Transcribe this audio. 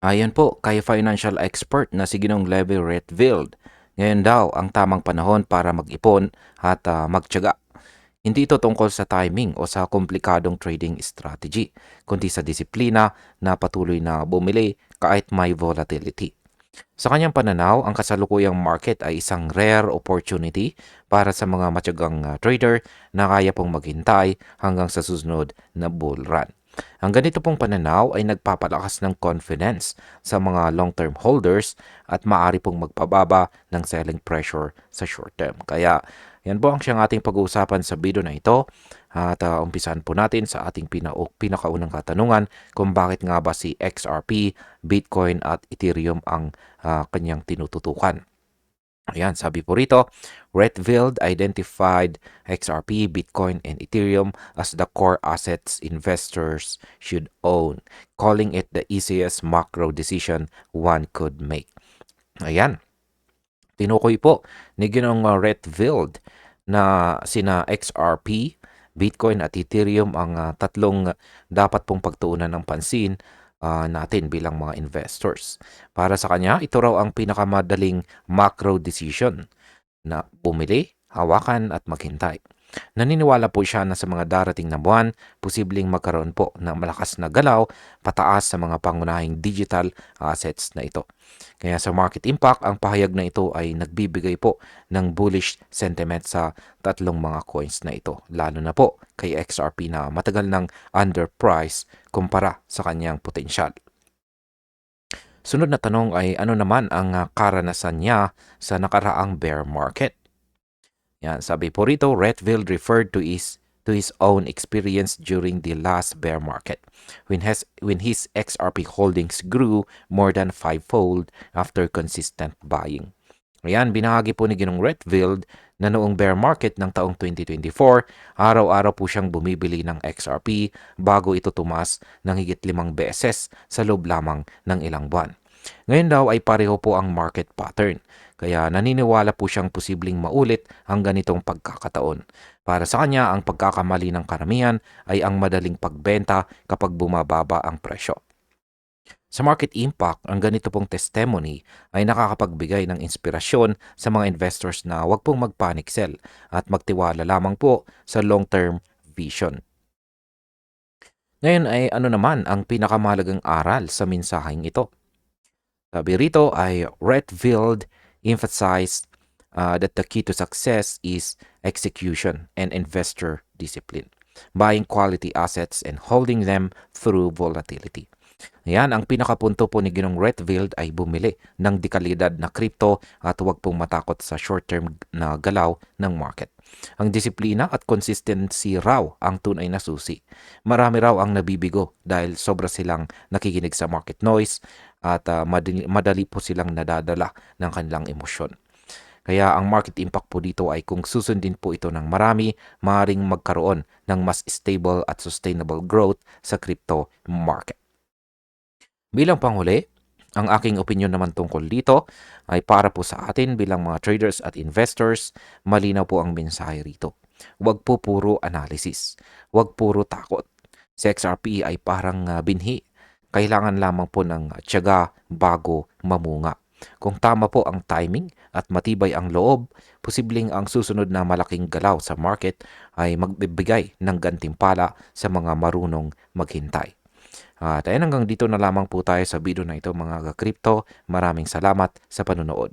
Ayon po kay financial expert na si Ginong Levi Redfield, ngayon daw ang tamang panahon para mag-ipon at magtiyaga. Hindi ito tungkol sa timing o sa komplikadong trading strategy, kundi sa disiplina na patuloy na bumili kahit may volatility. Sa kanyang pananaw, ang kasalukuyang market ay isang rare opportunity para sa mga matyagang trader na kaya pong maghintay hanggang sa susunod na bull run. Ang ganito pong pananaw ay nagpapalakas ng confidence sa mga long-term holders at maaari pong magpababa ng selling pressure sa short term. Kaya yan po ang siyang ating pag-uusapan sa video na ito. At umpisan po natin sa ating pinakaunang katanungan kung bakit nga ba si XRP, Bitcoin at Ethereum ang kanyang tinututukan. Ayan, sabi po rito, Redfield identified XRP, Bitcoin, and Ethereum as the core assets investors should own, calling it the easiest macro decision one could make. Ayan, tinukoy po ni Ginong Redfield na sina XRP, Bitcoin at Ethereum ang tatlong dapat pong pagtuunan ng pansin natin bilang mga investors. Para sa kanya, ito raw ang pinakamadaling macro decision na bumili, hawakan at maghintay. Naniniwala po siya na sa mga darating na buwan, posibleng magkaroon po ng malakas na galaw pataas sa mga pangunahing digital assets na ito. Kaya sa market impact, ang pahayag na ito ay nagbibigay po ng bullish sentiment sa tatlong mga coins na ito, lalo na po kay XRP na matagal ng underpriced kumpara sa kanyang potensyal. Sunod na tanong ay ano naman ang karanasan niya sa nakaraang bear market? Yan, sabi po rito, Redfield referred to his own experience during the last bear market when his XRP holdings grew more than fivefold after consistent buying. Ayan, binahagi po ni Ginong Redfield na noong bear market ng taong 2024, araw-araw po siyang bumibili ng XRP bago ito tumaas ng higit 5 beses sa loob lamang ng ilang buwan. Ngayon daw ay pareho po ang market pattern. Kaya naniniwala po siyang posibleng maulit ang ganitong pagkakataon. Para sa kanya, ang pagkakamali ng karamihan ay ang madaling pagbenta kapag bumababa ang presyo. Sa market impact, ang ganito pong testimony ay nakakapagbigay ng inspirasyon sa mga investors na huwag pong mag-panic sell at magtiwala lamang po sa long-term vision. Ngayon ay ano naman ang pinakamahalagang aral sa mensaheng ito? Sabi rito ay Redfield emphasized that the key to success is execution and investor discipline, buying quality assets and holding them through volatility. Ayan, ang pinakapunto po ni Ginong Redfield ay bumili ng dekalidad na crypto at huwag pong matakot sa short-term na galaw ng market. Ang disiplina at consistency raw ang tunay na susi. Marami raw ang nabibigo dahil sobra silang nakikinig sa market noise at madali po silang nadadala ng kanilang emosyon. Kaya ang market impact po dito ay kung susundin po ito ng marami, maaaring magkaroon ng mas stable at sustainable growth sa crypto market. Bilang panghuli, ang aking opinion naman tungkol dito ay para po sa atin bilang mga traders at investors, malinaw po ang mensahe rito. Huwag po puro analysis. Huwag puro takot. Si XRP ay parang binhi. Kailangan lamang po ng tiyaga bago mamunga. Kung tama po ang timing at matibay ang loob, posibleng ang susunod na malaking galaw sa market ay magbibigay ng gantimpala sa mga marunong maghintay. At ayun, hanggang dito na lamang po tayo sa video na ito mga ka-crypto. Maraming salamat sa panunood.